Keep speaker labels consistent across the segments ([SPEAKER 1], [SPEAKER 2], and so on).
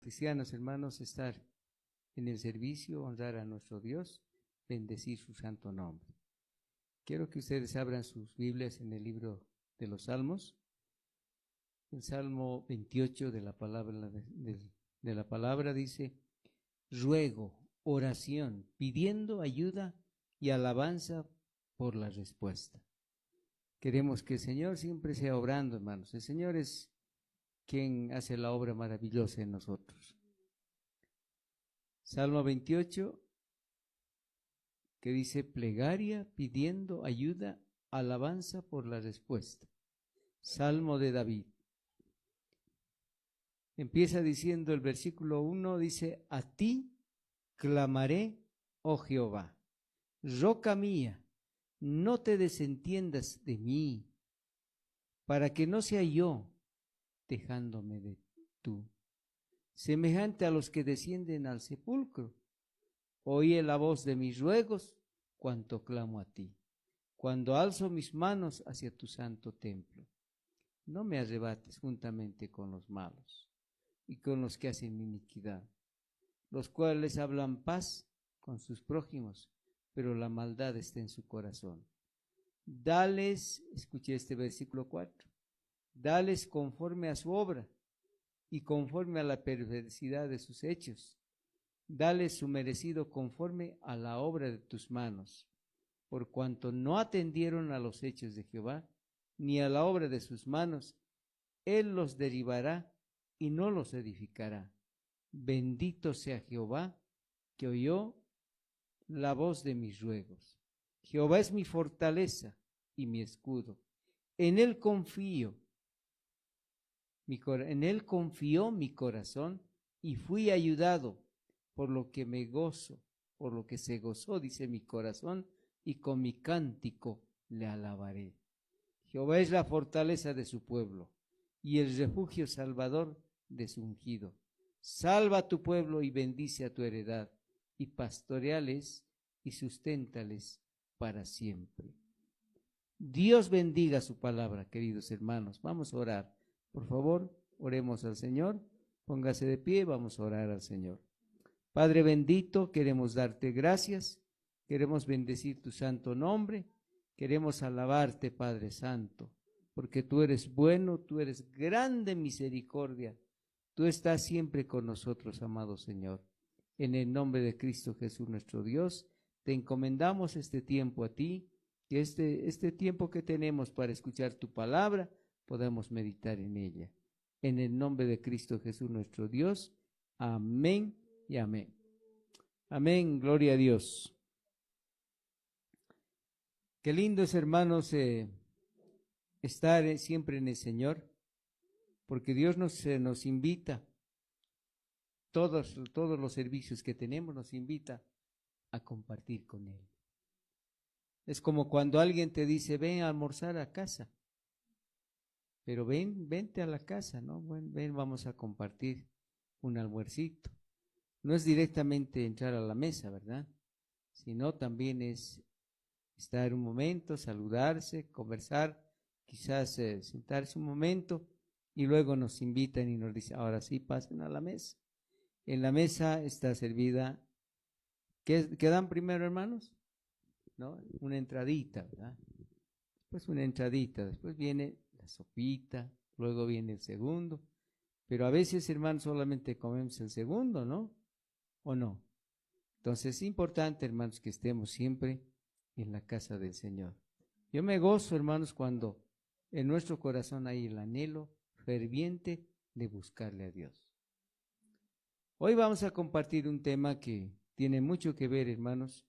[SPEAKER 1] cristianos, hermanos, estar en el servicio, honrar a nuestro Dios, bendecir su santo nombre. Quiero que ustedes abran sus Biblias en el libro de los Salmos, el Salmo 28 de la palabra dice: ruego, oración, pidiendo ayuda y alabanza por la respuesta. Queremos que el Señor siempre sea obrando, hermanos. El Señor es quien hace la obra maravillosa en nosotros. Salmo 28, que dice: plegaria, pidiendo ayuda, alabanza por la respuesta. Salmo de David. Empieza diciendo el versículo 1, dice: a ti clamaré, oh Jehová, roca mía, no te desentiendas de mí, para que no sea yo dejándome de tú, semejante a los que descienden al sepulcro. Oye la voz de mis ruegos, cuanto clamo a ti, cuando alzo mis manos hacia tu santo templo. No me arrebates juntamente con los malos y con los que hacen iniquidad, los cuales hablan paz con sus prójimos, pero la maldad está en su corazón. Dales, escuché este versículo 4, dales conforme a su obra y conforme a la perversidad de sus hechos. Dales su merecido conforme a la obra de tus manos, por cuanto no atendieron a los hechos de Jehová, ni a la obra de sus manos. Él los derribará y no los edificará. Bendito sea Jehová, que oyó la voz de mis ruegos. Jehová es mi fortaleza y mi escudo. En él confío. En él confió mi corazón y fui ayudado, por lo que me gozo, por lo que se gozó, dice mi corazón, y con mi cántico le alabaré. Jehová es la fortaleza de su pueblo y el refugio salvador de su ungido. Salva a tu pueblo y bendice a tu heredad, y pastoreales y susténtales para siempre. Dios bendiga su palabra, queridos hermanos. Vamos a orar. Por favor, oremos al Señor. Póngase de pie, vamos a orar al Señor. Padre bendito, queremos darte gracias, queremos bendecir tu santo nombre, queremos alabarte, Padre Santo, porque tú eres bueno, tú eres grande en misericordia, tú estás siempre con nosotros, amado Señor. En el nombre de Cristo Jesús nuestro Dios, te encomendamos este tiempo a ti, que este tiempo que tenemos para escuchar tu palabra, podamos meditar en ella. En el nombre de Cristo Jesús nuestro Dios, amén y amén. Amén, gloria a Dios. Qué lindo es, hermanos, estar siempre en el Señor, porque Dios nos invita, todos los servicios que tenemos nos invita a compartir con Él. Es como cuando alguien te dice: ven a almorzar a casa, pero vente a la casa, ¿no? Ven, vamos a compartir un almuercito. No es directamente entrar a la mesa, ¿verdad? Sino también es estar un momento, saludarse, conversar, quizás sentarse un momento, y luego nos invitan y nos dicen: ahora sí, pasen a la mesa. En la mesa está servida, ¿qué dan primero, hermanos? ¿No? Una entradita, ¿verdad? Después una entradita, después viene la sopita, luego viene el segundo, pero a veces, hermanos, solamente comemos el segundo, ¿no? ¿O no? Entonces es importante, hermanos, que estemos siempre en la casa del Señor. Yo me gozo, hermanos, cuando en nuestro corazón hay el anhelo ferviente de buscarle a Dios. Hoy vamos a compartir un tema que tiene mucho que ver, hermanos,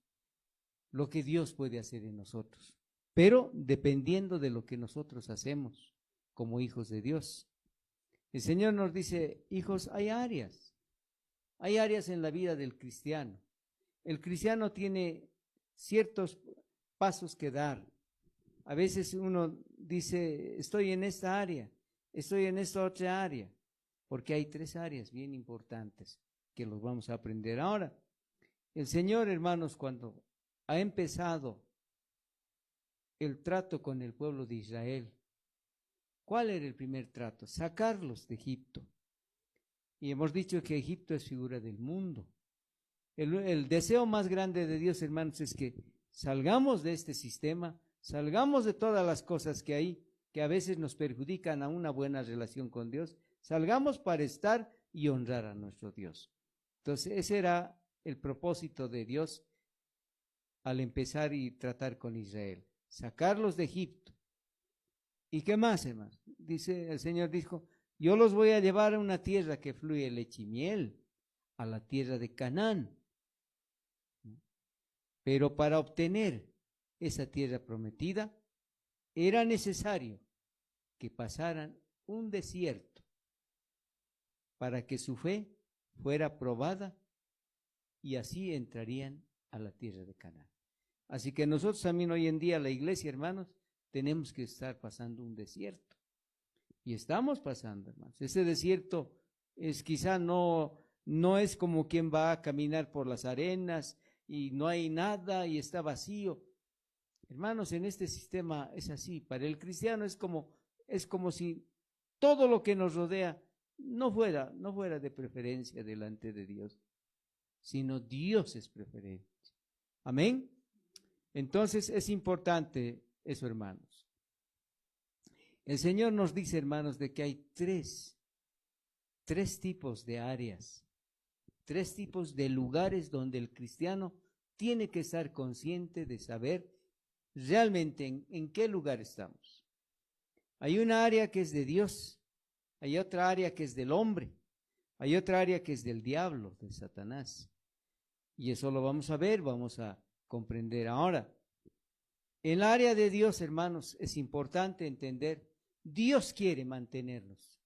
[SPEAKER 1] lo que Dios puede hacer en nosotros, pero dependiendo de lo que nosotros hacemos como hijos de Dios. El Señor nos dice: hijos, hay áreas en la vida del cristiano. El cristiano tiene ciertos pasos que dar. A veces uno dice: estoy en esta área, estoy en esta otra área, porque hay 3 áreas bien importantes que los vamos a aprender ahora. El Señor, hermanos, cuando ha empezado el trato con el pueblo de Israel, ¿cuál era el primer trato? Sacarlos de Egipto. Y hemos dicho que Egipto es figura del mundo. El deseo más grande de Dios, hermanos, es que salgamos de este sistema, salgamos de todas las cosas que hay, que a veces nos perjudican a una buena relación con Dios, salgamos para estar y honrar a nuestro Dios. Entonces, ese era el propósito de Dios al empezar y tratar con Israel, sacarlos de Egipto. ¿Y qué más, hermanos? Dice, el Señor dijo, yo los voy a llevar a una tierra que fluye leche y miel, a la tierra de Canaán. Pero para obtener esa tierra prometida, era necesario que pasaran un desierto para que su fe fuera probada y así entrarían a la tierra de Canaán. Así que nosotros también hoy en día, la iglesia, hermanos, tenemos que estar pasando un desierto. Y estamos pasando, hermanos. Ese desierto es quizá no es como quien va a caminar por las arenas y no hay nada y está vacío. Hermanos, en este sistema es así. Para el cristiano es como si todo lo que nos rodea no fuera de preferencia delante de Dios, sino Dios es preferente. Amén. Entonces es importante eso, hermanos. El Señor nos dice, hermanos, de que hay tres tipos de áreas, tres tipos de lugares donde el cristiano tiene que estar consciente de saber realmente en qué lugar estamos. Hay una área que es de Dios, hay otra área que es del hombre, hay otra área que es del diablo, de Satanás. Y eso lo vamos a ver, vamos a comprender ahora. El área de Dios, hermanos, es importante entender. Dios quiere mantenernos.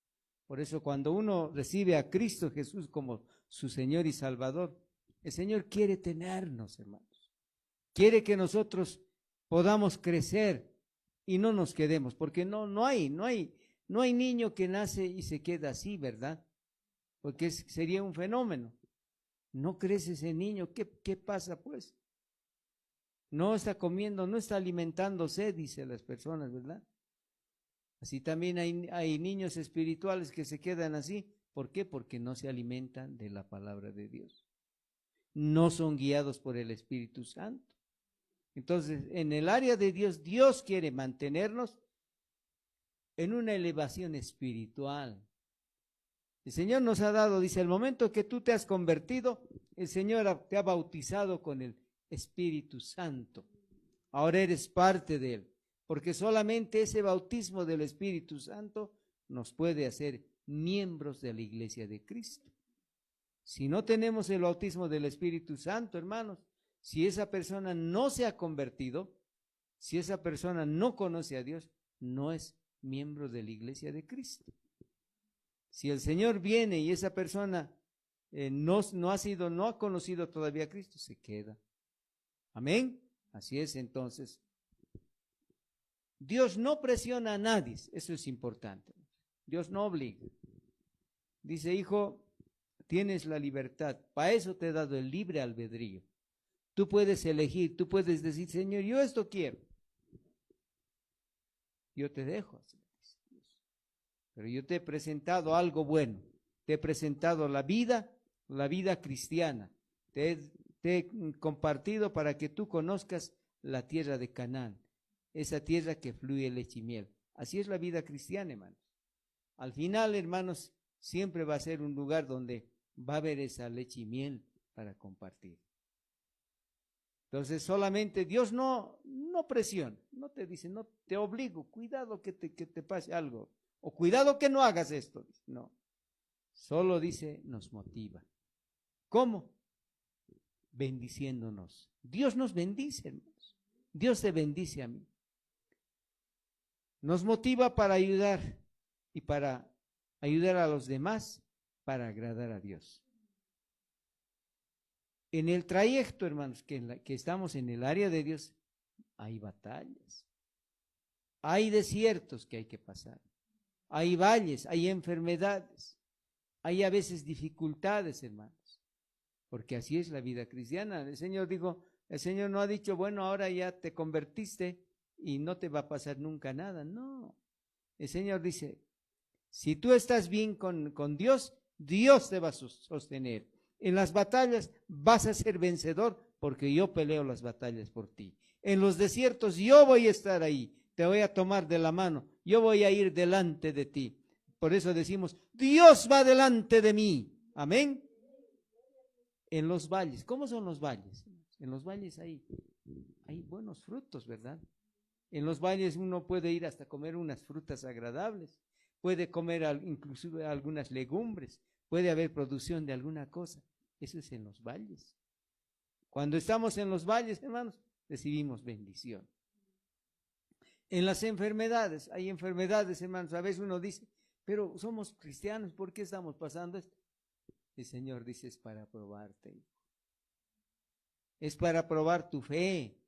[SPEAKER 1] Por eso cuando uno recibe a Cristo Jesús como su Señor y Salvador, el Señor quiere tenernos, hermanos. Quiere que nosotros podamos crecer y no nos quedemos, porque no hay niño que nace y se queda así, ¿verdad? Porque sería un fenómeno. No crece ese niño, ¿qué pasa pues? No está comiendo, no está alimentándose, dicen las personas, ¿verdad? Así también hay niños espirituales que se quedan así. ¿Por qué? Porque no se alimentan de la palabra de Dios. No son guiados por el Espíritu Santo. Entonces, en el área de Dios, Dios quiere mantenernos en una elevación espiritual. El Señor nos ha dado, dice, el momento que tú te has convertido, el Señor te ha bautizado con el Espíritu Santo. Ahora eres parte de Él, porque solamente ese bautismo del Espíritu Santo nos puede hacer miembros de la iglesia de Cristo. Si no tenemos el bautismo del Espíritu Santo, hermanos, si esa persona no se ha convertido, si esa persona no conoce a Dios, no es miembro de la iglesia de Cristo. Si el Señor viene y esa persona no ha conocido todavía a Cristo, se queda. Amén. Así es, entonces. Dios no presiona a nadie, eso es importante. Dios no obliga. Dice, hijo, tienes la libertad, para eso te he dado el libre albedrío. Tú puedes elegir, tú puedes decir, Señor, yo esto quiero. Yo te dejo hacer. Pero yo te he presentado algo bueno, te he presentado la vida cristiana, te he compartido para que tú conozcas la tierra de Canaán, esa tierra que fluye leche y miel. Así es la vida cristiana, hermanos. Al final, hermanos, siempre va a ser un lugar donde va a haber esa leche y miel para compartir. Entonces solamente Dios no presiona, no te dice, no te obligo, cuidado que te pase algo. O cuidado que no hagas esto. No. Solo dice, nos motiva. ¿Cómo? Bendiciéndonos. Dios nos bendice, hermanos. Dios te bendice a mí. Nos motiva para ayudar y para ayudar a los demás, para agradar a Dios. En el trayecto, hermanos, que estamos en el área de Dios, hay batallas. Hay desiertos que hay que pasar. Hay valles, hay enfermedades, hay a veces dificultades, hermanos, porque así es la vida cristiana. El Señor no ha dicho, bueno, ahora ya te convertiste y no te va a pasar nunca nada. No, el Señor dice, si tú estás bien con Dios, Dios te va a sostener. En las batallas vas a ser vencedor porque yo peleo las batallas por ti. En los desiertos yo voy a estar ahí, te voy a tomar de la mano, yo voy a ir delante de ti. Por eso decimos, Dios va delante de mí. Amén. En los valles, ¿cómo son los valles? En los valles hay buenos frutos, ¿verdad? En los valles uno puede ir hasta comer unas frutas agradables, puede comer inclusive algunas legumbres, puede haber producción de alguna cosa. Eso es en los valles. Cuando estamos en los valles, hermanos, recibimos bendición. En las enfermedades, hay enfermedades, hermanos, a veces uno dice, pero somos cristianos, ¿por qué estamos pasando esto? El Señor dice, es para probarte, hijo. Es para probar tu fe.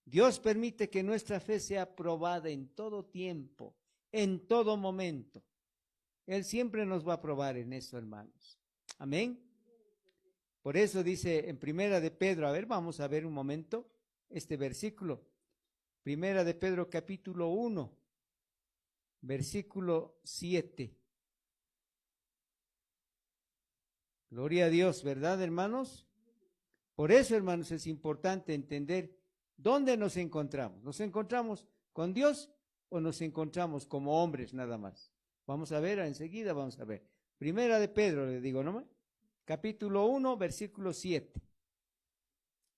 [SPEAKER 1] Dios permite que nuestra fe sea probada en todo tiempo, en todo momento. Él siempre nos va a probar en eso, hermanos. Amén. Por eso dice en Primera de Pedro, a ver, vamos a ver un momento este versículo. Primera de Pedro capítulo 1, versículo 7. Gloria a Dios, ¿verdad, hermanos? Por eso, hermanos, es importante entender dónde nos encontramos. ¿Nos encontramos con Dios o nos encontramos como hombres nada más? Vamos a ver, enseguida vamos a ver. Primera de Pedro, le digo nomás, capítulo 1, versículo 7.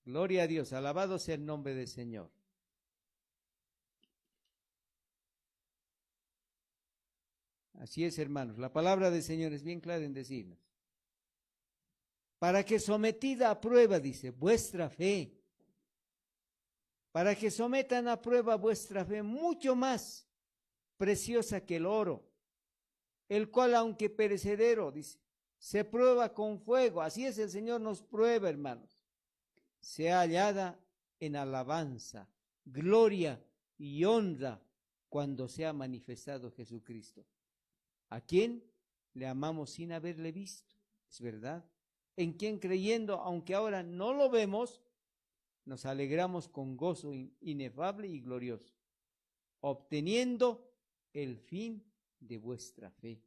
[SPEAKER 1] Gloria a Dios, alabado sea el nombre del Señor. Así es, hermanos, la palabra del Señor es bien clara en decirnos. Para que sometida a prueba, dice, vuestra fe, para que sometan a prueba vuestra fe, mucho más preciosa que el oro, el cual aunque perecedero, dice, se prueba con fuego. Así es, el Señor nos prueba, hermanos. Sea hallada en alabanza, gloria y honra cuando sea manifestado Jesucristo. ¿A quién le amamos sin haberle visto? Es verdad. En quien creyendo, aunque ahora no lo vemos, nos alegramos con gozo inefable y glorioso, obteniendo el fin de vuestra fe,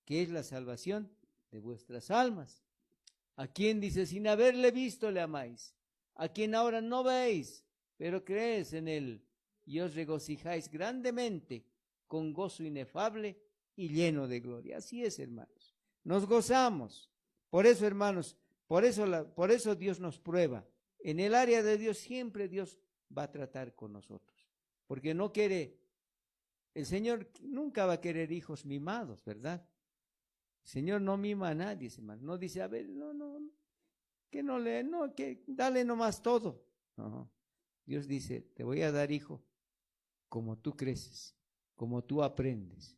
[SPEAKER 1] que es la salvación de vuestras almas. ¿A quien dice, sin haberle visto le amáis? A quien ahora no veis, pero creéis en él, y os regocijáis grandemente con gozo inefable y lleno de gloria. Así es, hermanos. Nos gozamos. Por eso, hermanos, por eso Dios nos prueba. En el área de Dios siempre Dios va a tratar con nosotros. Porque no quiere, el Señor nunca va a querer hijos mimados, ¿verdad? El Señor no mima a nadie, hermano. No dice, a ver, que dale nomás todo. No. Dios dice, te voy a dar hijo como tú creces, como tú aprendes.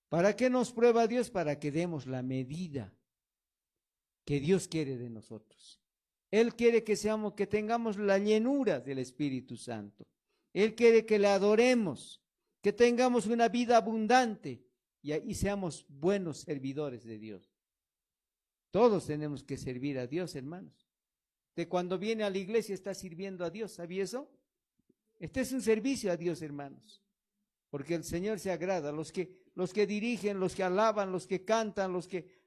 [SPEAKER 1] ¿Para qué nos prueba Dios? Para que demos la medida que Dios quiere de nosotros. Él quiere que tengamos la llenura del Espíritu Santo. Él quiere que le adoremos, que tengamos una vida abundante y seamos buenos servidores de Dios. Todos tenemos que servir a Dios, hermanos. De cuando viene a la iglesia está sirviendo a Dios, ¿sabía eso? Este es un servicio a Dios, hermanos. Porque el Señor se agrada. Los que dirigen, los que alaban, los que cantan,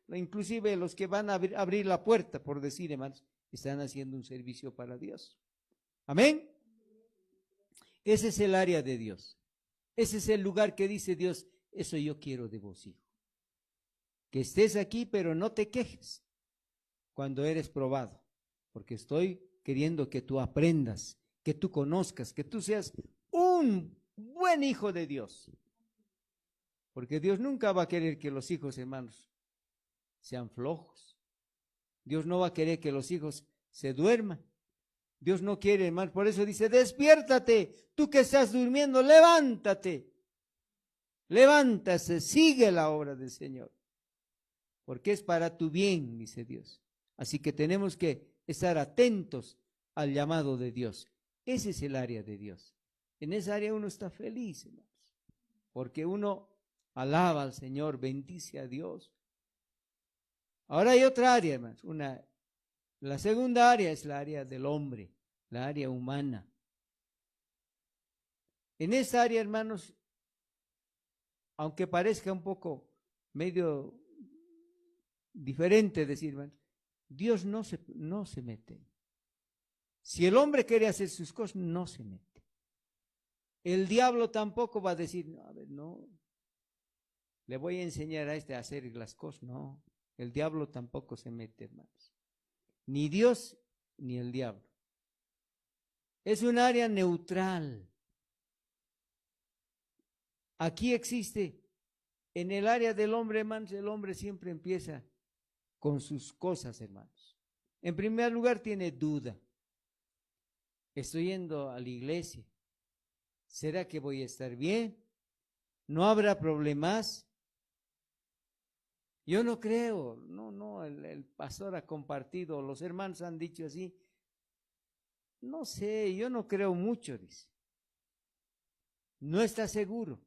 [SPEAKER 1] inclusive los que van a abrir la puerta, por decir, hermanos, están haciendo un servicio para Dios. Amén. Ese es el área de Dios. Ese es el lugar que dice Dios, eso yo quiero de vos, hijo. Que estés aquí, pero no te quejes cuando eres probado, porque estoy queriendo que tú aprendas, que tú conozcas, que tú seas un buen hijo de Dios. Porque Dios nunca va a querer que los hijos, hermanos, sean flojos. Dios no va a querer que los hijos se duerman. Dios no quiere, hermano. Por eso dice, despiértate, tú que estás durmiendo, levántate. Levántase, sigue la obra del Señor. Porque es para tu bien, dice Dios. Así que tenemos que estar atentos al llamado de Dios. Ese es el área de Dios. En esa área uno está feliz, hermanos. Porque uno alaba al Señor, bendice a Dios. Ahora hay otra área, hermanos. La segunda área es la área del hombre, la área humana. En esa área, hermanos, aunque parezca un poco medio diferente decir, hermano, Dios no se mete. Si el hombre quiere hacer sus cosas, no se mete. El diablo tampoco va a decir, no, a ver, no, le voy a enseñar a a hacer las cosas. No, el diablo tampoco se mete, hermanos. Ni Dios ni el diablo. Es un área neutral. Aquí existe, en el área del hombre, hermanos, el hombre siempre empieza con sus cosas, hermanos. En primer lugar, tiene duda. Estoy yendo a la iglesia. ¿Será que voy a estar bien? ¿No habrá problemas? Yo no creo. No, el pastor ha compartido, los hermanos han dicho así. No sé, yo no creo mucho, dice. No está seguro.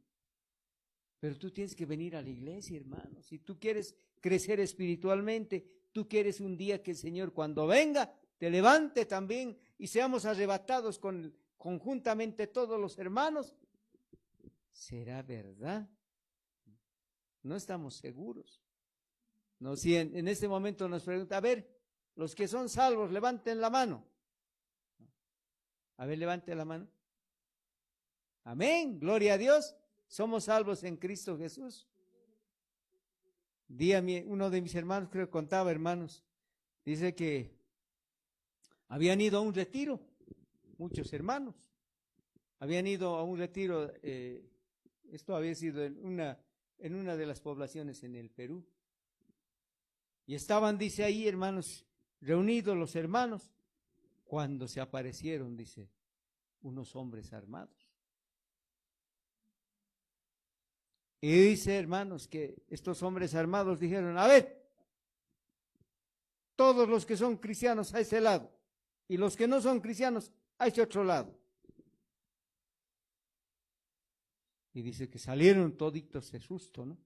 [SPEAKER 1] Pero tú tienes que venir a la iglesia, hermano. Si tú quieres crecer espiritualmente, tú quieres un día que el Señor cuando venga te levante también y seamos arrebatados conjuntamente todos los hermanos. ¿Será verdad? No estamos seguros. No, si en este momento nos pregunta, a ver, los que son salvos, levanten la mano. A ver, levante la mano. Amén, gloria a Dios. Somos salvos en Cristo Jesús. Uno de mis hermanos, creo que contaba, hermanos, dice que habían ido a un retiro, muchos hermanos, habían ido a un retiro, esto había sido en una de las poblaciones en el Perú, y estaban, dice ahí, hermanos, reunidos los hermanos, cuando se aparecieron, dice, unos hombres armados. Y dice, hermanos, que estos hombres armados dijeron, a ver, todos los que son cristianos a ese lado, y los que no son cristianos a ese otro lado. Y dice que salieron toditos de susto, ¿no?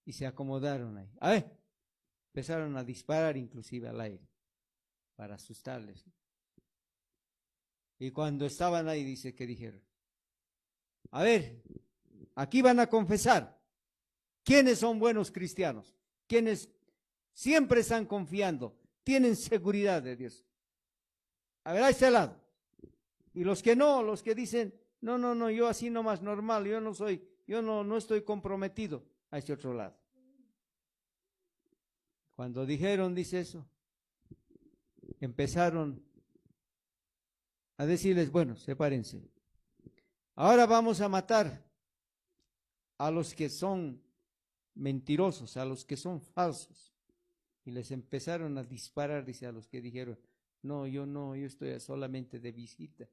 [SPEAKER 1] Y se acomodaron ahí. A ver, empezaron a disparar inclusive al aire, para asustarles, ¿no? Y cuando estaban ahí, dice que dijeron, a ver, aquí van a confesar quiénes son buenos cristianos, quiénes siempre están confiando, tienen seguridad de Dios. A ver, a ese lado. Y los que no, los que dicen, no, yo así nomás normal, yo no estoy comprometido, a ese otro lado. Cuando dijeron, dice eso, empezaron a decirles, bueno, sepárense. Ahora vamos a matar a los que son mentirosos, a los que son falsos. Y les empezaron a disparar, dice, a los que dijeron, no, yo estoy solamente de visita.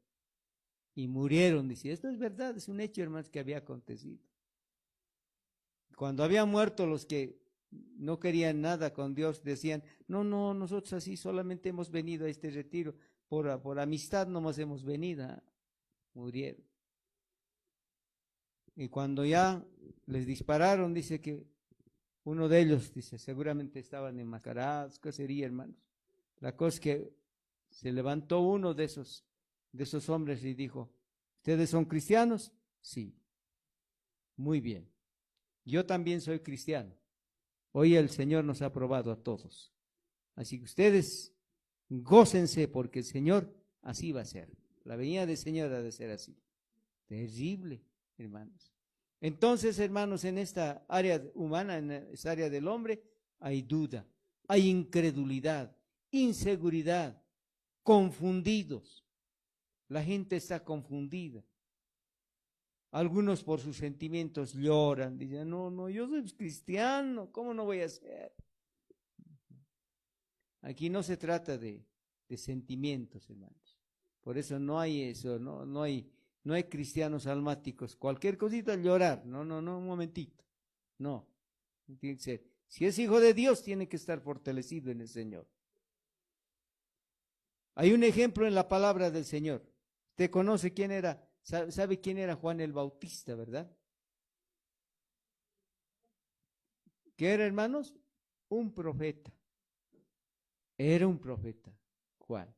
[SPEAKER 1] Y murieron, dice, esto es verdad, es un hecho, hermanos, que había acontecido. Cuando habían muerto los que no querían nada con Dios, decían, no, nosotros así solamente hemos venido a este retiro, por amistad nomás hemos venido. Murieron. Y cuando ya les dispararon, dice que uno de ellos, dice, seguramente estaban enmascarados, ¿qué sería, hermanos? La cosa es que se levantó uno de esos hombres y dijo, ¿ustedes son cristianos? Sí. Muy bien. Yo también soy cristiano. Hoy el Señor nos ha aprobado a todos. Así que ustedes gócense porque el Señor así va a ser. La venida del Señor ha de ser así. Terrible, hermanos. Entonces, hermanos, en esta área humana, en esta área del hombre, hay duda, hay incredulidad, inseguridad, confundidos. La gente está confundida. Algunos por sus sentimientos lloran, dicen, no, yo soy cristiano, ¿cómo no voy a ser? Aquí no se trata de sentimientos, hermanos. Por eso no hay eso, no hay cristianos almáticos. Cualquier cosita llorar, no, un momentito. No, tiene que ser. Si es hijo de Dios, tiene que estar fortalecido en el Señor. Hay un ejemplo en la palabra del Señor. Usted conoce quién era, sabe quién era Juan el Bautista, ¿verdad? ¿Qué era, hermanos? Un profeta. Era un profeta, Juan.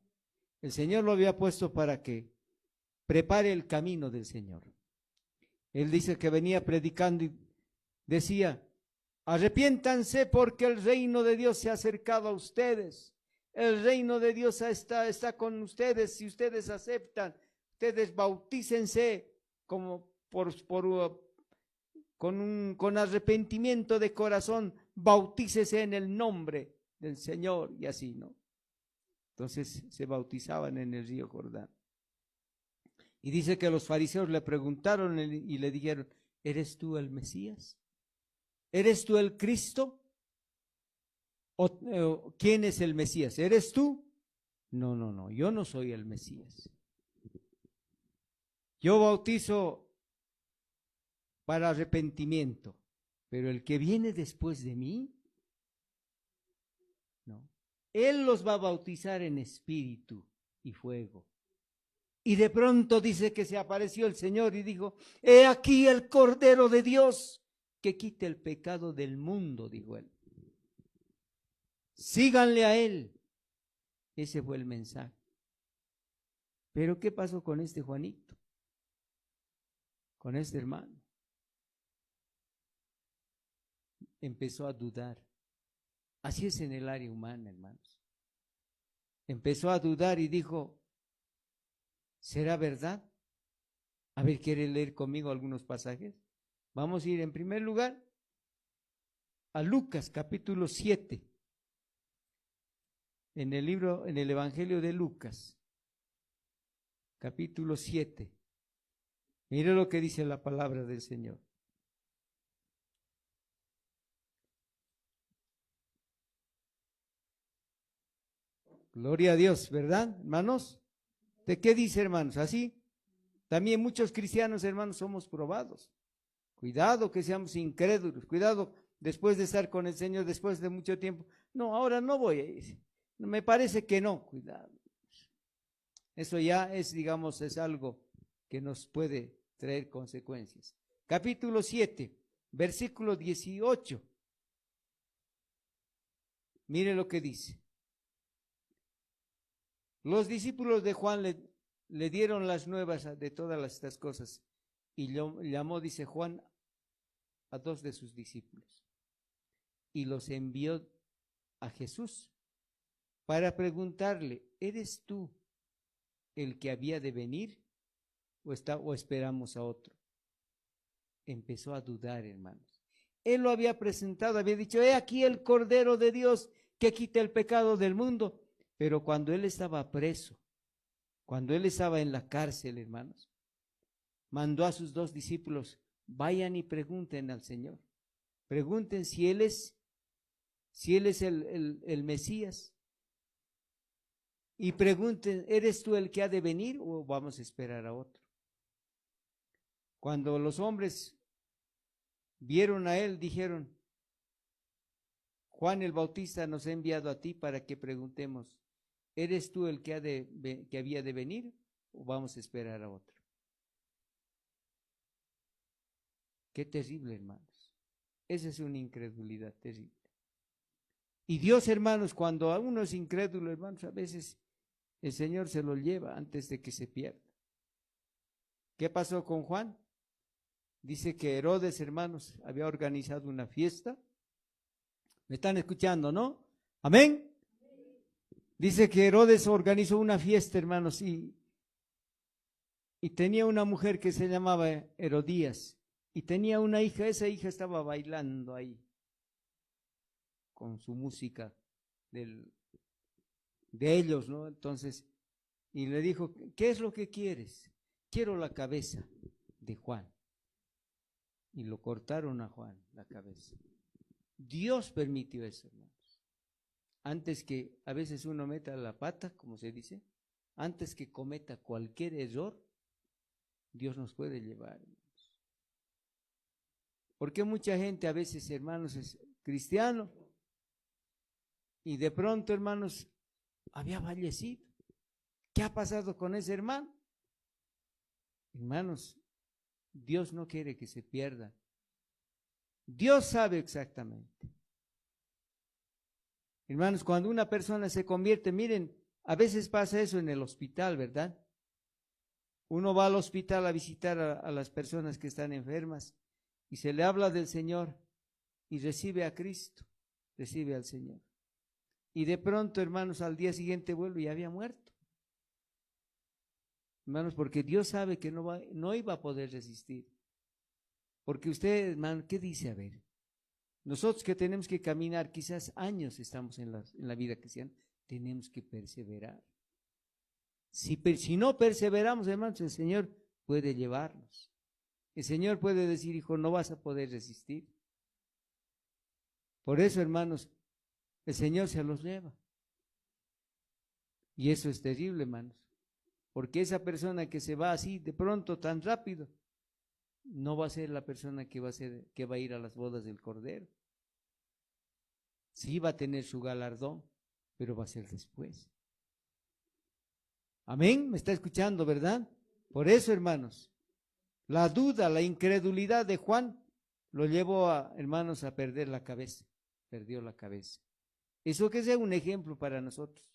[SPEAKER 1] El Señor lo había puesto para que prepare el camino del Señor. Él dice que venía predicando y decía, Arrepiéntanse porque el reino de Dios se ha acercado a ustedes. El reino de Dios está con ustedes. Si ustedes aceptan, ustedes bautícense como con arrepentimiento de corazón, bautícese en el nombre del Señor y así, ¿no? Entonces se bautizaban en el río Jordán. Y dice que los fariseos le preguntaron y le dijeron, ¿eres tú el Mesías? ¿Eres tú el Cristo? ¿O quién es el Mesías? ¿Eres tú? No, yo no soy el Mesías. Yo bautizo para arrepentimiento, pero el que viene después de mí, no. Él los va a bautizar en espíritu y fuego. Y de pronto dice que se apareció el Señor y dijo, he aquí el Cordero de Dios que quite el pecado del mundo, dijo él. Síganle a él. Ese fue el mensaje. Pero ¿qué pasó con este Juanito? Con este hermano. Empezó a dudar. Así es en el área humana, hermanos. Empezó a dudar y dijo, ¿será verdad? A ver, ¿quiere leer conmigo algunos pasajes? Vamos a ir en primer lugar a Lucas capítulo 7. En el Evangelio de Lucas, capítulo 7. Mire lo que dice la palabra del Señor. Gloria a Dios, ¿verdad, hermanos? ¿De qué dice, hermanos? Así, también muchos cristianos, hermanos, somos probados. Cuidado que seamos incrédulos, cuidado después de estar con el Señor, después de mucho tiempo. No, ahora no voy a ir. Me parece que no, cuidado. Eso ya es, digamos, es algo que nos puede traer consecuencias. Capítulo 7, versículo 18. Mire lo que dice. Los discípulos de Juan le dieron las nuevas de todas estas cosas y llamó, dice Juan, a 2 de sus discípulos y los envió a Jesús para preguntarle, ¿eres tú el que había de venir o esperamos a otro? Empezó a dudar, hermanos. Él lo había presentado, había dicho, he aquí el Cordero de Dios que quita el pecado del mundo. Pero cuando él estaba preso, cuando él estaba en la cárcel, hermanos, mandó a sus 2 discípulos, vayan y pregunten al Señor. Pregunten si él es el Mesías. Y pregunten, ¿eres tú el que ha de venir o vamos a esperar a otro? Cuando los hombres vieron a él, dijeron, Juan el Bautista nos ha enviado a ti para que preguntemos, ¿eres tú el que había de venir o vamos a esperar a otro? Qué terrible, hermanos. Esa es una incredulidad terrible. Y Dios, hermanos, cuando a uno es incrédulo, hermanos, a veces el Señor se lo lleva antes de que se pierda. ¿Qué pasó con Juan? Dice que Herodes, hermanos, había organizado una fiesta. ¿Me están escuchando, no? ¿Amén? Dice que Herodes organizó una fiesta, hermanos, y tenía una mujer que se llamaba Herodías, y tenía una hija, esa hija estaba bailando ahí, con su música de ellos, ¿no? Entonces, y le dijo, ¿qué es lo que quieres? Quiero la cabeza de Juan. Y lo cortaron a Juan, la cabeza. Dios permitió eso, hermanos. Antes que a veces uno meta la pata, como se dice, antes que cometa cualquier error, Dios nos puede llevar, hermanos. Porque mucha gente a veces, hermanos, es cristiano y de pronto, hermanos, había fallecido. ¿Qué ha pasado con ese hermano? Hermanos, Dios no quiere que se pierda. Dios sabe exactamente. Hermanos, cuando una persona se convierte, miren, a veces pasa eso en el hospital, ¿verdad? Uno va al hospital a visitar a las personas que están enfermas y se le habla del Señor y recibe a Cristo, recibe al Señor. Y de pronto, hermanos, al día siguiente vuelve y había muerto. Hermanos, porque Dios sabe que no iba a poder resistir. Porque usted, hermano, ¿qué dice? A ver, nosotros que tenemos que caminar, quizás años estamos en la vida cristiana, tenemos que perseverar. Si no perseveramos, hermanos, el Señor puede llevarnos. El Señor puede decir, hijo, no vas a poder resistir. Por eso, hermanos, el Señor se los lleva. Y eso es terrible, hermanos. Porque esa persona que se va así de pronto, tan rápido, no va a ser la persona que va a ir a las bodas del Cordero. Sí va a tener su galardón, pero va a ser después. Amén, me está escuchando, ¿verdad? Por eso, hermanos, la duda, la incredulidad de Juan lo llevó hermanos, a perder la cabeza. Perdió la cabeza. Eso que sea un ejemplo para nosotros.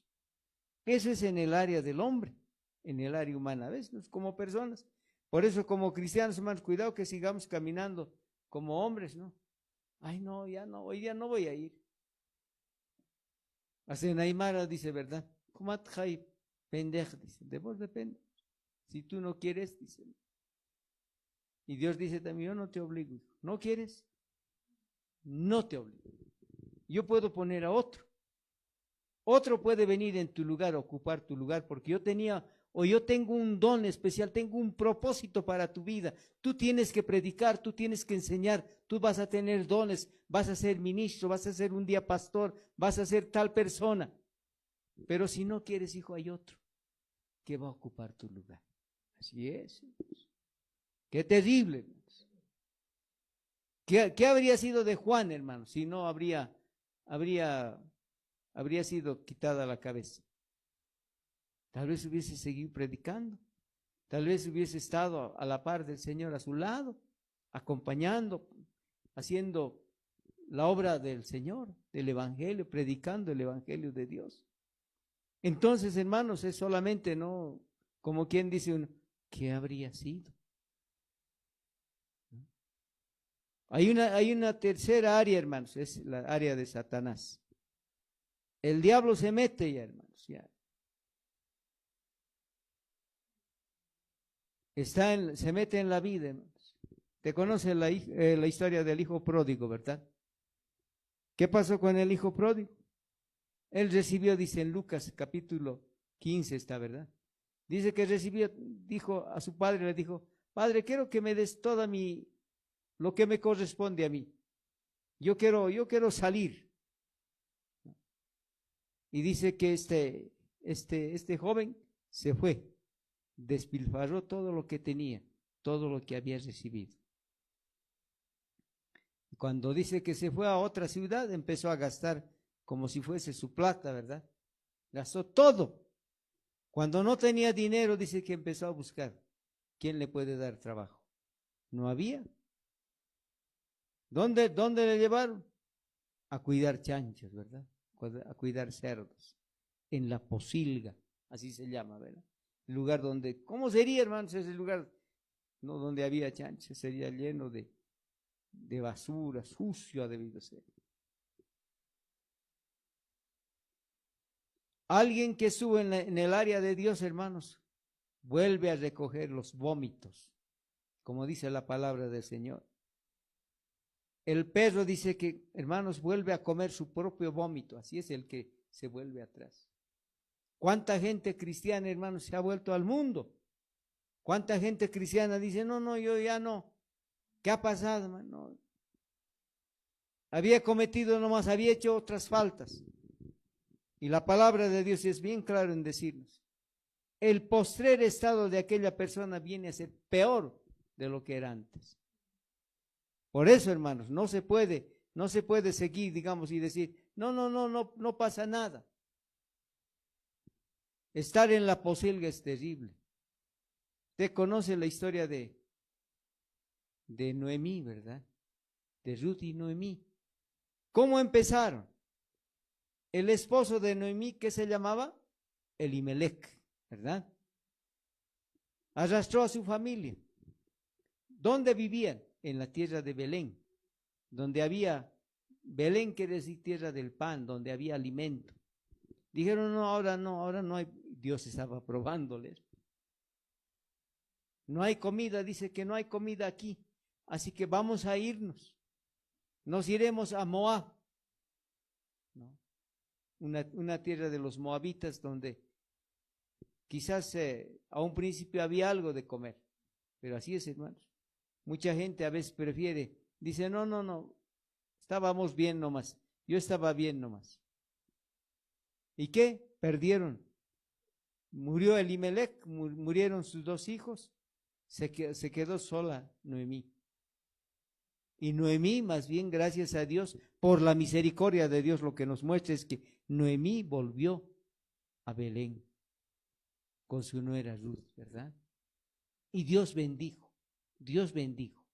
[SPEAKER 1] Eso es en el área del hombre, en el área humana, a veces como personas. Por eso como cristianos, hermanos, cuidado que sigamos caminando como hombres, ¿no? Ay, no, ya no, hoy día no voy a ir. Hasta Aymara dice, ¿verdad? Kumat Jai, pendejo, dice, de vos depende. Si tú no quieres, dice. Y Dios dice también, yo no te obligo, hijo. ¿No quieres? No te obligo. Yo puedo poner a otro. Otro puede venir en tu lugar, ocupar tu lugar, porque yo tengo un don especial, tengo un propósito para tu vida. Tú tienes que predicar, tú tienes que enseñar, tú vas a tener dones, vas a ser ministro, vas a ser un día pastor, vas a ser tal persona. Pero si no quieres, hijo, hay otro que va a ocupar tu lugar. Así es. Qué terrible, hermanos. ¿Qué habría sido de Juan, hermano, si no habría sido quitada la cabeza? Tal vez hubiese seguido predicando, tal vez hubiese estado a la par del Señor a su lado, acompañando, haciendo la obra del Señor, del Evangelio, predicando el Evangelio de Dios. Entonces, hermanos, es solamente, no, como quien dice uno, ¿qué habría sido? Hay una tercera área, hermanos, es la área de Satanás. El diablo se mete ya, hermanos, ya. Se mete en la vida, hermanos. Te conoce la historia del hijo pródigo, ¿verdad? ¿Qué pasó con el hijo pródigo? Él recibió, dice en Lucas capítulo 15 está, ¿verdad? Dice que recibió, dijo a su padre, le dijo, padre, quiero que me des toda lo que me corresponde a mí. Yo quiero salir. Y dice que este joven se fue, despilfarró todo lo que tenía, todo lo que había recibido. Cuando dice que se fue a otra ciudad, empezó a gastar como si fuese su plata, ¿verdad? Gastó todo. Cuando no tenía dinero, dice que empezó a buscar quién le puede dar trabajo. No había. ¿Dónde le llevaron? A cuidar chanchos, ¿verdad? A cuidar cerdos. En la posilga, así se llama, ¿verdad? El lugar donde, ¿cómo sería, hermanos, ese lugar? No donde había chanchos, sería lleno de basura, sucio ha debido ser. Alguien que sube en el área de Dios, hermanos, vuelve a recoger los vómitos, como dice la palabra del Señor. El perro dice que, hermanos, vuelve a comer su propio vómito, así es el que se vuelve atrás. ¿Cuánta gente cristiana, hermanos, se ha vuelto al mundo? ¿Cuánta gente cristiana dice, no, yo ya no? ¿Qué ha pasado, hermano? Había cometido nomás, había hecho otras faltas. Y la palabra de Dios es bien clara en decirnos, el postrer estado de aquella persona viene a ser peor de lo que era antes. Por eso, hermanos, no se puede seguir, digamos, y decir, no pasa nada. Estar en la posilga es terrible. Usted conoce la historia de Noemí, ¿verdad? De Ruth y Noemí. ¿Cómo empezaron? El esposo de Noemí, ¿qué se llamaba? Elimelec, ¿verdad? Arrastró a su familia. ¿Dónde vivían? En la tierra de Belén, donde había Belén quiere decir tierra del pan, donde había alimento. Dijeron, no, ahora no hay. Dios estaba probándoles. No hay comida, dice que no hay comida aquí. Así que vamos a irnos. Nos iremos a Moab, ¿no? Una tierra de los moabitas donde quizás a un principio había algo de comer. Pero así es, hermanos. Mucha gente a veces prefiere, dice, no, estábamos bien nomás. Yo estaba bien nomás. ¿Y qué? Perdieron. Murió Elimelech, murieron sus 2 hijos, se quedó sola Noemí. Y Noemí, más bien, gracias a Dios, por la misericordia de Dios, lo que nos muestra es que Noemí volvió a Belén con su nuera Ruth, ¿verdad? Y Dios bendijo, Dios bendijo.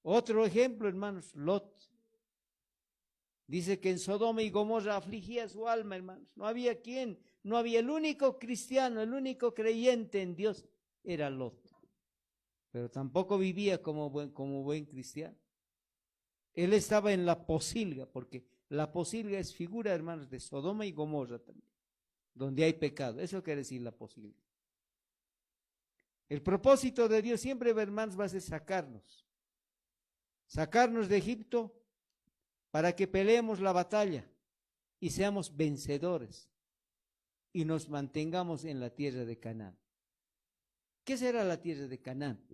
[SPEAKER 1] Otro ejemplo, hermanos, Lot. Dice que en Sodoma y Gomorra afligía su alma, hermanos. No había quien, no había el único cristiano, el único creyente en Dios era Lot. Pero tampoco vivía como buen cristiano. Él estaba en la posilga, porque la posilga es figura, hermanos, de Sodoma y Gomorra también, donde hay pecado. Eso quiere decir la posilga. El propósito de Dios siempre, hermanos, va a ser sacarnos de Egipto para que peleemos la batalla y seamos vencedores y nos mantengamos en la tierra de Canaán. ¿Qué será la tierra de Canaán?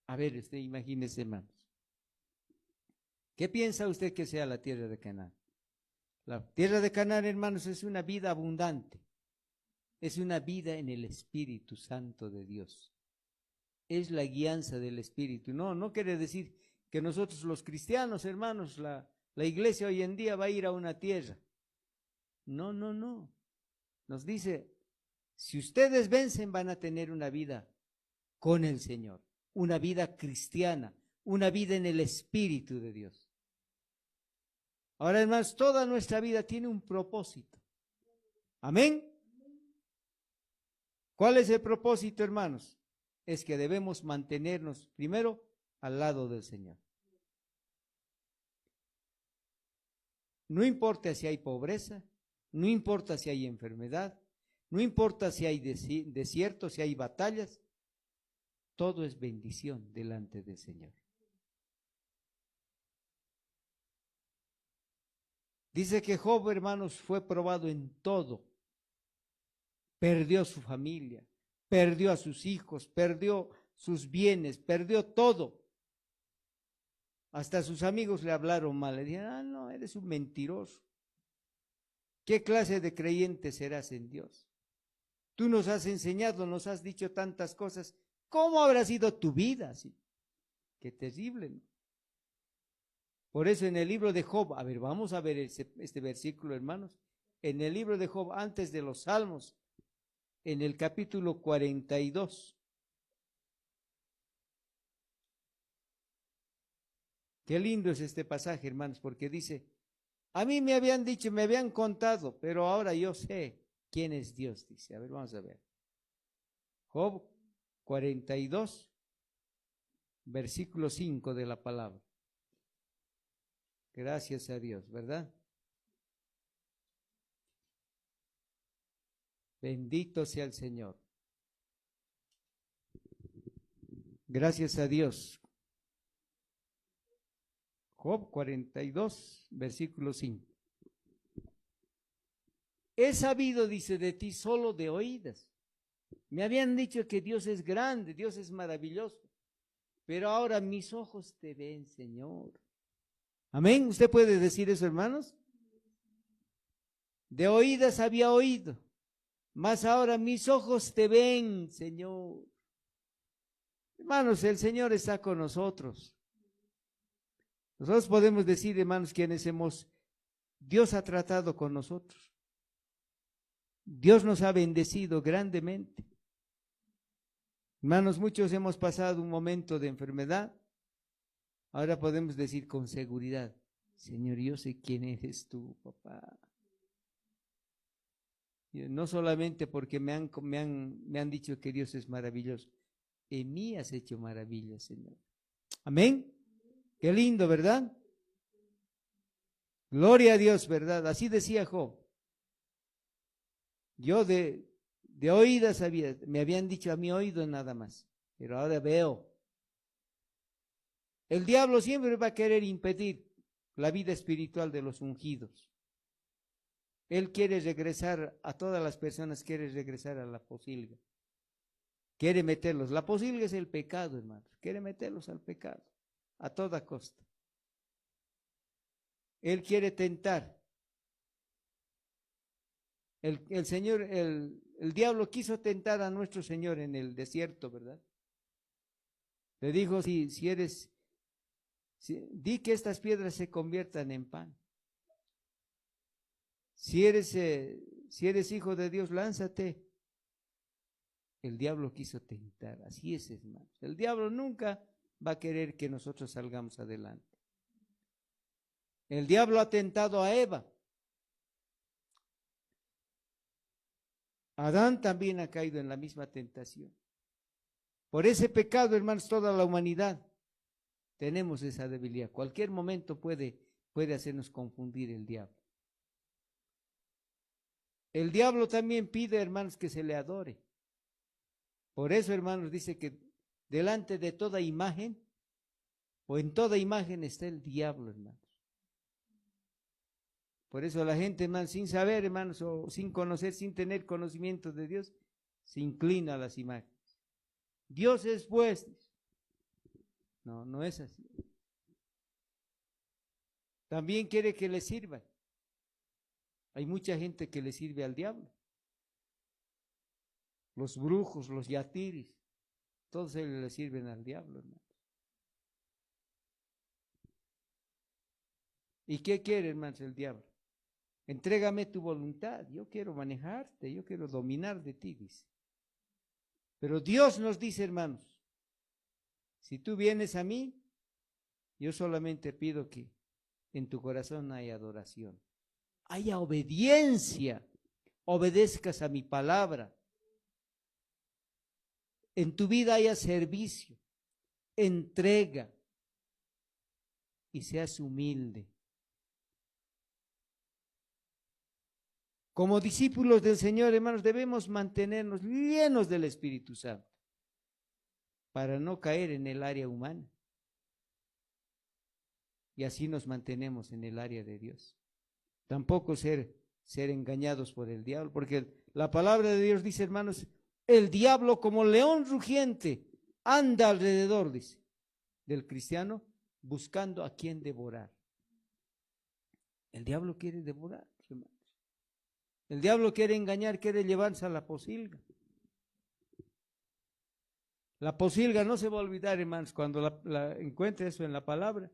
[SPEAKER 1] A ver, imagínese, hermanos. ¿Qué piensa usted que sea la tierra de Canaán? La tierra de Canaán, hermanos, es una vida abundante. Es una vida en el Espíritu Santo de Dios. Es la guianza del Espíritu. No quiere decir que nosotros los cristianos, hermanos, la iglesia hoy en día va a ir a una tierra. No. Nos dice, si ustedes vencen, van a tener una vida con el Señor, una vida cristiana, una vida en el Espíritu de Dios. Ahora, hermanos, toda nuestra vida tiene un propósito. Amén. ¿Cuál es el propósito, hermanos? Es que debemos mantenernos primero al lado del Señor. No importa si hay pobreza, no importa si hay enfermedad, no importa si hay desierto, si hay batallas, todo es bendición delante del Señor. Dice que Job, hermanos, fue probado en todo. Perdió su familia, perdió a sus hijos, perdió sus bienes, perdió todo. Hasta sus amigos le hablaron mal, le dijeron, no, eres un mentiroso. ¿Qué clase de creyente serás en Dios? Tú nos has enseñado, nos has dicho tantas cosas. ¿Cómo habrá sido tu vida? ¿Sí? Qué terrible, ¿no? Por eso en el libro de Job, a ver, vamos a ver este versículo, hermanos. En el libro de Job, antes de los Salmos, en el capítulo 42. Qué lindo es este pasaje, hermanos, porque dice, a mí me habían dicho, me habían contado, pero ahora yo sé quién es Dios, dice. A ver, vamos a ver. Job 42, versículo 5 de la palabra. Gracias a Dios, ¿verdad? Bendito sea el Señor. Gracias a Dios. Job 42, versículo 5. He sabido, dice, de ti solo de oídas. Me habían dicho que Dios es grande, Dios es maravilloso. Pero ahora mis ojos te ven, Señor. Amén. ¿Usted puede decir eso, hermanos? De oídas había oído, mas ahora mis ojos te ven, Señor. Hermanos, el Señor está con nosotros. Nosotros podemos decir, hermanos, Dios ha tratado con nosotros. Dios nos ha bendecido grandemente. Hermanos, muchos hemos pasado un momento de enfermedad. Ahora podemos decir con seguridad, Señor, yo sé quién eres tú, papá. No solamente porque me han dicho que Dios es maravilloso. En mí has hecho maravillas, Señor. Amén. Qué lindo, ¿verdad? Gloria a Dios, ¿verdad? Así decía Job. Yo de oídas me habían dicho a mi oído nada más, pero ahora veo. El diablo siempre va a querer impedir la vida espiritual de los ungidos. Él quiere regresar a todas las personas, quiere regresar a la posilga. Quiere meterlos. La posilga es el pecado, hermanos. Quiere meterlos al pecado a toda costa. Él quiere tentar. El Señor, el diablo quiso tentar a nuestro Señor en el desierto, ¿verdad? Le dijo, di que estas piedras se conviertan en pan. Si eres hijo de Dios, lánzate. El diablo quiso tentar, así es, hermanos. El diablo nunca va a querer que nosotros salgamos adelante. El diablo ha tentado a Eva. Adán también ha caído en la misma tentación. Por ese pecado, hermanos, toda la humanidad tenemos esa debilidad. Cualquier momento puede hacernos confundir el diablo. El diablo también pide, hermanos, que se le adore. Por eso, hermanos, dice que delante de toda imagen, o en toda imagen está el diablo, hermanos. Por eso la gente, hermanos, sin saber, hermanos, o sin conocer, sin tener conocimiento de Dios, se inclina a las imágenes. Dios es pues. No, no es así. También quiere que le sirvan. Hay mucha gente que le sirve al diablo. Los brujos, los yatiris, todos ellos le sirven al diablo, hermanos. ¿Y qué quiere, hermanos, el diablo? Entrégame tu voluntad, yo quiero manejarte, yo quiero dominar de ti, dice. Pero Dios nos dice, hermanos, si tú vienes a mí, yo solamente pido que en tu corazón haya adoración, haya obediencia, obedezcas a mi palabra. En tu vida haya servicio, entrega y seas humilde. Como discípulos del Señor, hermanos, debemos mantenernos llenos del Espíritu Santo para no caer en el área humana. Y así nos mantenemos en el área de Dios. Tampoco ser engañados por el diablo, porque la palabra de Dios dice, hermanos, el diablo como león rugiente anda alrededor, dice, del cristiano buscando a quien devorar. El diablo quiere devorar, hermanos. El diablo quiere engañar, quiere llevarse a la posilga. La posilga no se va a olvidar, hermanos, cuando la encuentre eso en la palabra,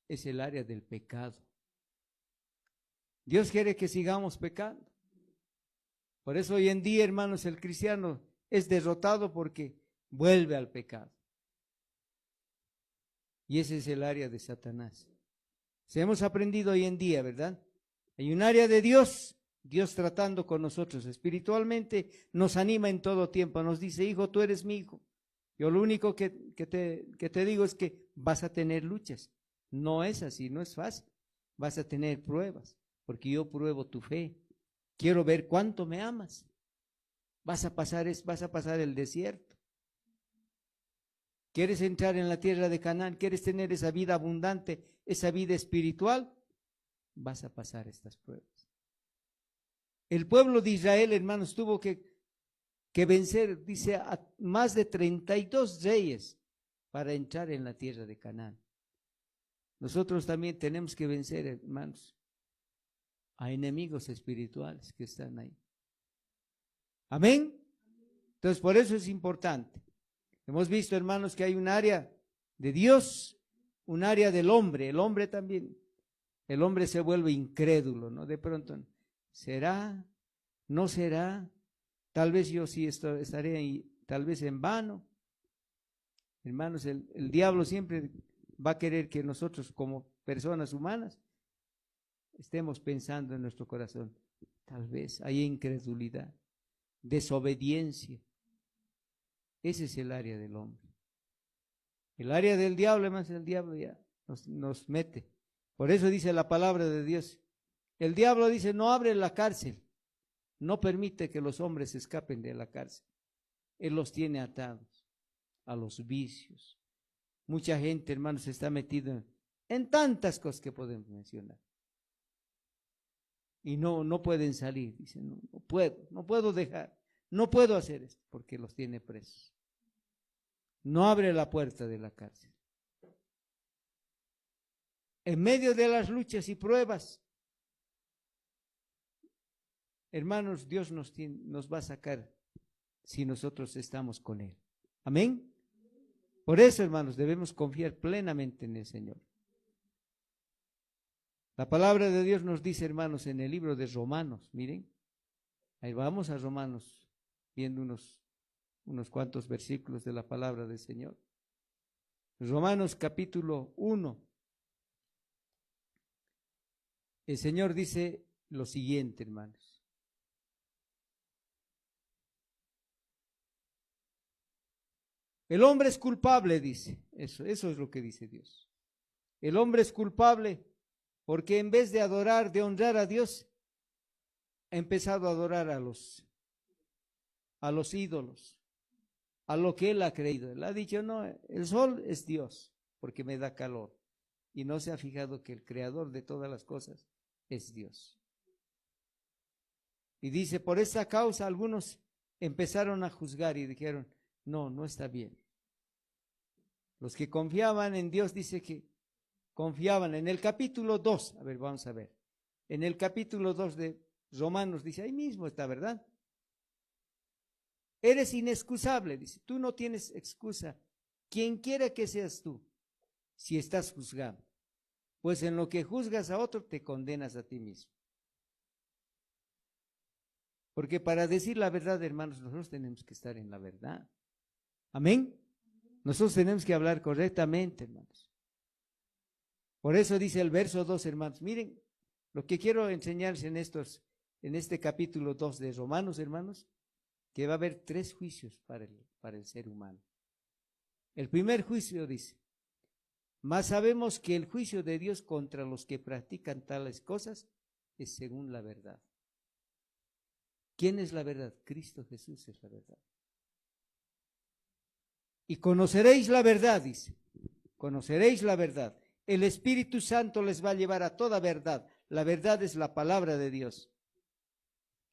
[SPEAKER 1] es el área del pecado. Dios quiere que sigamos pecando. Por eso hoy en día, hermanos, el cristiano es derrotado porque vuelve al pecado. Y ese es el área de Satanás. Si hemos aprendido hoy en día, ¿verdad? Hay un área de Dios, Dios tratando con nosotros espiritualmente, nos anima en todo tiempo, nos dice, hijo, tú eres mi hijo. Yo lo único que te digo es que vas a tener luchas. No es así, no es fácil. Vas a tener pruebas, porque yo pruebo tu fe. Quiero ver cuánto me amas. Vas a pasar el desierto. ¿Quieres entrar en la tierra de Canaán? ¿Quieres tener esa vida abundante, esa vida espiritual? Vas a pasar estas pruebas. El pueblo de Israel, hermanos, tuvo que vencer, dice, a más de 32 reyes para entrar en la tierra de Canaán. Nosotros también tenemos que vencer, hermanos, a enemigos espirituales que están ahí. Amén. Entonces, por eso es importante. Hemos visto, hermanos, que hay un área de Dios, un área del hombre. El hombre también. El hombre se vuelve incrédulo, ¿no? De pronto, ¿será? ¿No será? Tal vez yo sí estaré ahí, tal vez en vano. Hermanos, el diablo siempre va a querer que nosotros como personas humanas estemos pensando en nuestro corazón. Tal vez hay incredulidad, desobediencia. Ese es el área del hombre. El área del diablo, hermanos, el diablo ya nos mete. Por eso dice la palabra de Dios. El diablo dice, no abre la cárcel, no permite que los hombres escapen de la cárcel. Él los tiene atados a los vicios. Mucha gente, hermanos, está metida en tantas cosas que podemos mencionar. Y no pueden salir. Dicen, no puedo dejar, no puedo hacer esto, porque los tiene presos. No abre la puerta de la cárcel. En medio de las luchas y pruebas, hermanos, Dios nos va a sacar si nosotros estamos con Él. Amén. Por eso, hermanos, debemos confiar plenamente en el Señor. La palabra de Dios nos dice, hermanos, en el libro de Romanos, miren, ahí vamos a Romanos, viendo unos cuantos versículos de la palabra del Señor. Romanos capítulo 1. El Señor dice lo siguiente, hermanos. El hombre es culpable, dice. Eso es lo que dice Dios. El hombre es culpable porque en vez de adorar, de honrar a Dios, ha empezado a adorar a los ídolos, a lo que él ha creído. Él ha dicho, no, el sol es Dios, porque me da calor. Y no se ha fijado que el creador de todas las cosas es Dios. Y dice, por esa causa algunos empezaron a juzgar y dijeron, no está bien. Los que confiaban en Dios, dice que confiaban. En el capítulo 2, a ver, vamos a ver. En el capítulo 2 de Romanos dice, ahí mismo está, ¿verdad? Eres inexcusable, dice, tú no tienes excusa. Quien quiera que seas tú, si estás juzgado, pues en lo que juzgas a otro te condenas a ti mismo. Porque para decir la verdad, hermanos, nosotros tenemos que estar en la verdad. Amén. Nosotros tenemos que hablar correctamente, hermanos. Por eso dice el verso 2, hermanos. Miren, lo que quiero enseñarles en este capítulo 2 de Romanos, hermanos, que va a haber 3 juicios para el ser humano. El primer juicio dice, mas sabemos que el juicio de Dios contra los que practican tales cosas es según la verdad. ¿Quién es la verdad? Cristo Jesús es la verdad. Y conoceréis la verdad, dice. Conoceréis la verdad. El Espíritu Santo les va a llevar a toda verdad. La verdad es la palabra de Dios.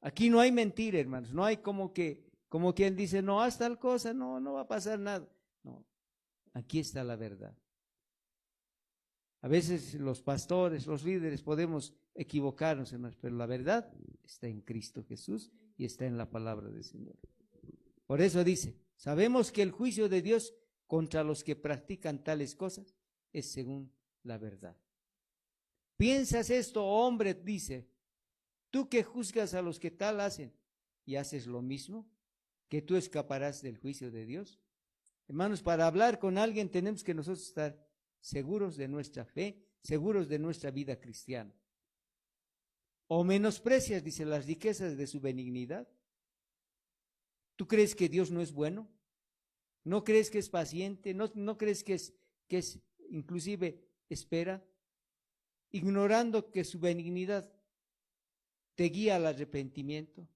[SPEAKER 1] Aquí no hay mentira, hermanos. No hay como quien dice, no, haz tal cosa, no va a pasar nada. No, aquí está la verdad. A veces los pastores, los líderes podemos equivocarnos, hermanos, pero la verdad está en Cristo Jesús y está en la palabra del Señor. Por eso dice, sabemos que el juicio de Dios contra los que practican tales cosas es según la verdad. ¿Piensas esto, hombre? Dice, tú que juzgas a los que tal hacen y haces lo mismo, que tú escaparás del juicio de Dios. Hermanos, para hablar con alguien tenemos que nosotros estar seguros de nuestra fe, seguros de nuestra vida cristiana. ¿O menosprecias, dice, las riquezas de su benignidad? ¿Tú crees que Dios no es bueno? ¿No crees que es paciente? ¿No crees que es inclusive espera? Ignorando que su benignidad te guía al arrepentimiento.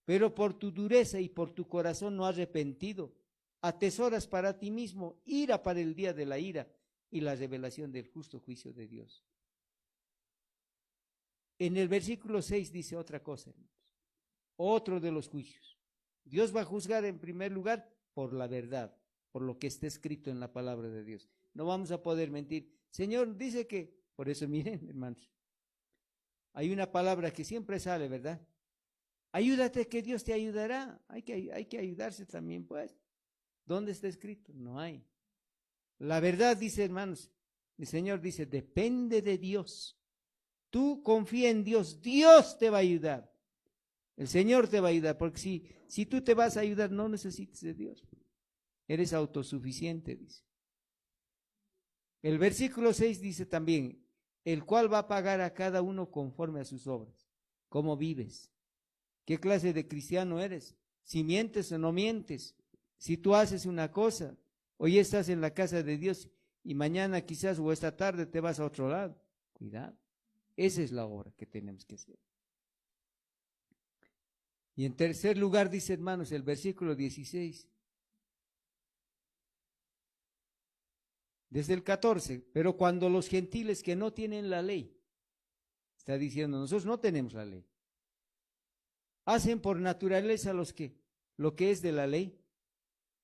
[SPEAKER 1] Pero por tu dureza y por tu corazón no arrepentido, atesoras para ti mismo ira para el día de la ira y la revelación del justo juicio de Dios. En el versículo 6 dice otra cosa, hermanos. Otro de los juicios. Dios va a juzgar en primer lugar por la verdad, por lo que está escrito en la palabra de Dios. No vamos a poder mentir. Señor dice que, por eso miren, hermanos, hay una palabra que siempre sale, ¿verdad? Ayúdate que Dios te ayudará. Hay que ayudarse también, pues. ¿Dónde está escrito? No hay. La verdad dice, hermanos, el Señor dice, depende de Dios. Tú confía en Dios, Dios te va a ayudar. El Señor te va a ayudar, porque si tú te vas a ayudar, no necesitas de Dios. Eres autosuficiente, dice. El versículo 6 dice también, el cual va a pagar a cada uno conforme a sus obras. ¿Cómo vives? ¿Qué clase de cristiano eres? Si mientes o no mientes. Si tú haces una cosa, hoy estás en la casa de Dios y mañana quizás o esta tarde te vas a otro lado. Cuidado. Esa es la obra que tenemos que hacer. Y en tercer lugar dice, hermanos, el versículo 16. Desde el 14, pero cuando los gentiles que no tienen la ley, está diciendo, nosotros no tenemos la ley, hacen por naturaleza lo que es de la ley,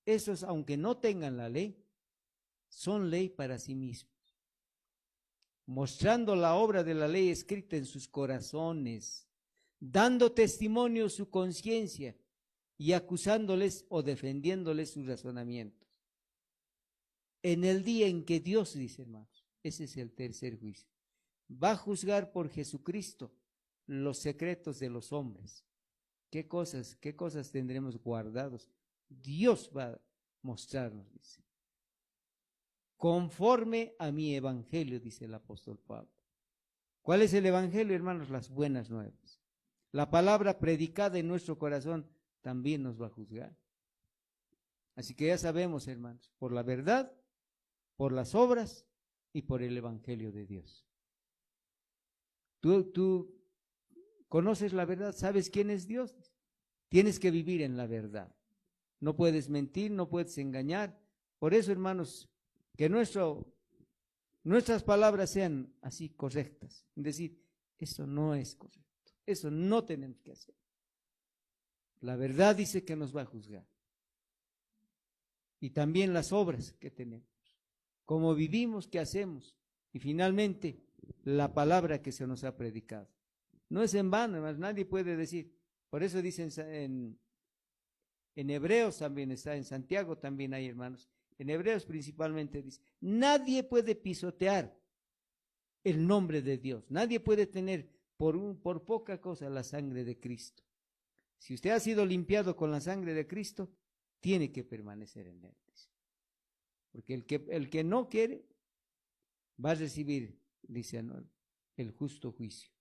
[SPEAKER 1] esos, aunque no tengan la ley, son ley para sí mismos, mostrando la obra de la ley escrita en sus corazones, dando testimonio su conciencia y acusándoles o defendiéndoles sus razonamientos. En el día en que Dios, dice hermanos, ese es el tercer juicio, va a juzgar por Jesucristo los secretos de los hombres. ¿Qué cosas tendremos guardados? Dios va a mostrarnos, dice. Conforme a mi evangelio, dice el apóstol Pablo. ¿Cuál es el evangelio, hermanos? Las buenas nuevas. La palabra predicada en nuestro corazón también nos va a juzgar. Así que ya sabemos, hermanos, por la verdad, por las obras y por el evangelio de Dios. Tú conoces la verdad, sabes quién es Dios. Tienes que vivir en la verdad. No puedes mentir, no puedes engañar. Por eso, hermanos, que nuestras palabras sean así correctas. Es decir, eso no es correcto. Eso no tenemos que hacer. La verdad dice que nos va a juzgar. Y también las obras que tenemos. Cómo vivimos, qué hacemos. Y finalmente, la palabra que se nos ha predicado. No es en vano, hermanos, nadie puede decir. Por eso dicen en Hebreos también está, en Santiago también hay, hermanos. En Hebreos principalmente dice, nadie puede pisotear el nombre de Dios. Nadie puede tener por poca cosa la sangre de Cristo. Si usted ha sido limpiado con la sangre de Cristo, tiene que permanecer en él. Porque el que no quiere va a recibir, dice, ¿no?, el justo juicio.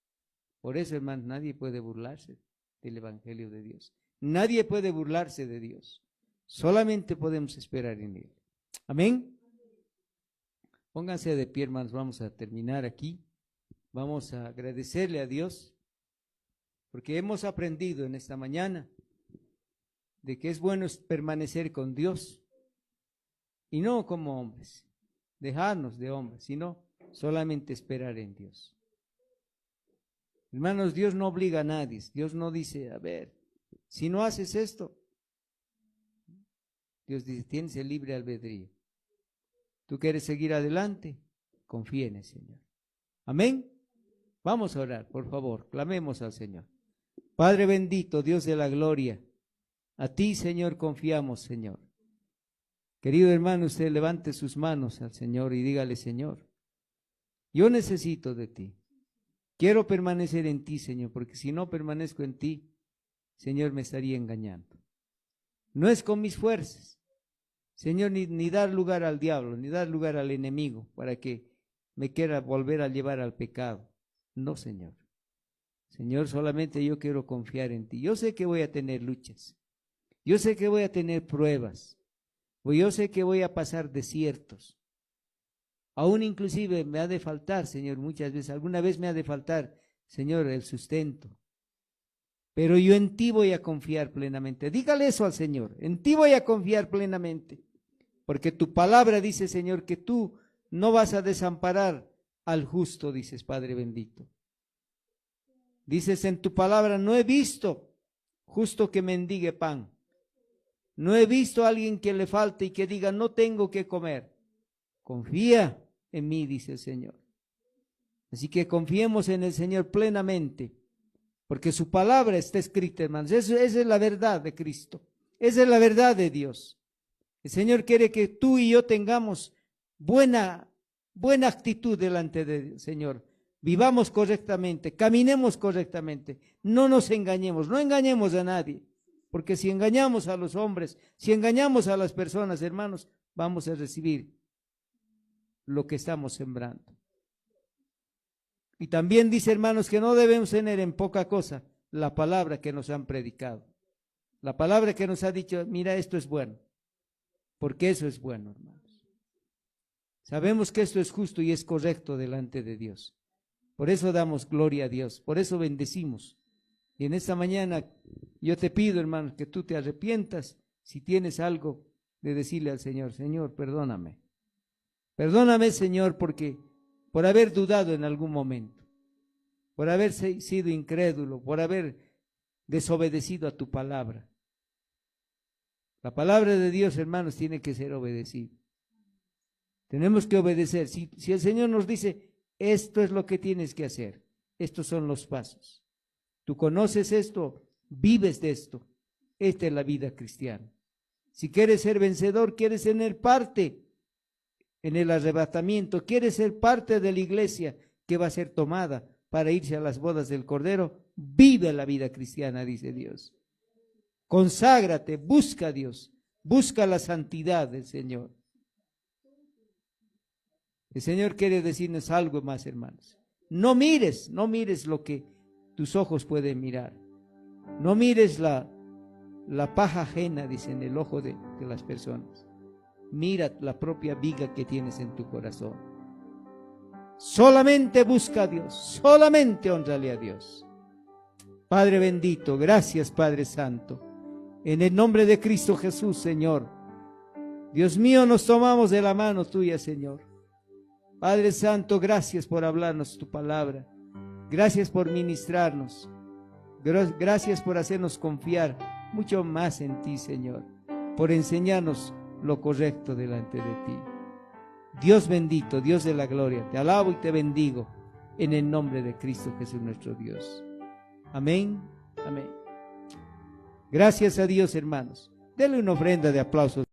[SPEAKER 1] Por eso, hermanos, nadie puede burlarse del evangelio de Dios. Nadie puede burlarse de Dios. Solamente podemos esperar en él. Amén. Pónganse de pie, hermanos, vamos a terminar aquí. Vamos a agradecerle a Dios porque hemos aprendido en esta mañana de que es bueno permanecer con Dios y no como hombres, dejarnos de hombres, sino solamente esperar en Dios. Hermanos, Dios no obliga a nadie. Dios no dice, a ver, si no haces esto, Dios dice, tienes el libre albedrío. ¿Tú quieres seguir adelante? Confía en el Señor. Amén. Vamos a orar, por favor, clamemos al Señor. Padre bendito, Dios de la gloria, a ti, Señor, confiamos, Señor. Querido hermano, usted levante sus manos al Señor y dígale, Señor, yo necesito de ti. Quiero permanecer en ti, Señor, porque si no permanezco en ti, Señor, me estaría engañando. No es con mis fuerzas, Señor, ni dar lugar al diablo, ni dar lugar al enemigo para que me quiera volver a llevar al pecado. No, Señor. Señor, solamente yo quiero confiar en ti. Yo sé que voy a tener luchas. Yo sé que voy a tener pruebas. Yo sé que voy a pasar desiertos. Aún inclusive me ha de faltar, Señor, muchas veces, alguna vez me ha de faltar, Señor, el sustento. Pero yo en ti voy a confiar plenamente. Dígale eso al Señor, en ti voy a confiar plenamente. Porque tu palabra dice, Señor, que tú no vas a desamparar al justo, dices, Padre bendito. Dices en tu palabra, no he visto justo que mendigue pan. No he visto a alguien que le falte y que diga, no tengo que comer. Confía en mí, dice el Señor. Así que confiemos en el Señor plenamente, porque su palabra está escrita, hermanos. Esa es la verdad de Cristo. Esa es la verdad de Dios. El Señor quiere que tú y yo tengamos buena actitud delante del Señor. Vivamos correctamente, caminemos correctamente, no nos engañemos, no engañemos a nadie. Porque si engañamos a los hombres, si engañamos a las personas, hermanos, vamos a recibir lo que estamos sembrando. Y también dice, hermanos, que no debemos tener en poca cosa la palabra que nos han predicado. La palabra que nos ha dicho, mira, esto es bueno. Porque eso es bueno, hermanos. Sabemos que esto es justo y es correcto delante de Dios. Por eso damos gloria a Dios, por eso bendecimos. Y en esta mañana yo te pido, hermanos, que tú te arrepientas si tienes algo de decirle al Señor: Señor, perdóname. Perdóname, Señor, porque por haber dudado en algún momento, por haber sido incrédulo, por haber desobedecido a tu palabra. La palabra de Dios, hermanos, tiene que ser obedecida. Tenemos que obedecer. Si el Señor nos dice, esto es lo que tienes que hacer, estos son los pasos. Tú conoces esto, vives de esto. Esta es la vida cristiana. Si quieres ser vencedor, quieres tener parte en el arrebatamiento, quieres ser parte de la iglesia que va a ser tomada para irse a las bodas del Cordero, vive la vida cristiana, dice Dios. Conságrate, busca a Dios, busca la santidad del Señor. El Señor quiere decirnos algo más, hermanos. No mires lo que tus ojos pueden mirar. No mires la paja ajena, dice, en el ojo de las personas. Mira la propia viga que tienes en tu corazón. Solamente busca a Dios, solamente honrale a Dios. Padre bendito, gracias Padre Santo. En el nombre de Cristo Jesús, Señor. Dios mío, nos tomamos de la mano tuya, Señor. Padre Santo, gracias por hablarnos tu palabra. Gracias por ministrarnos. Gracias por hacernos confiar mucho más en ti, Señor. Por enseñarnos lo correcto delante de ti. Dios bendito, Dios de la gloria, te alabo y te bendigo en el nombre de Cristo Jesús nuestro Dios. Amén, amén. Gracias a Dios, hermanos. Denle una ofrenda de aplausos.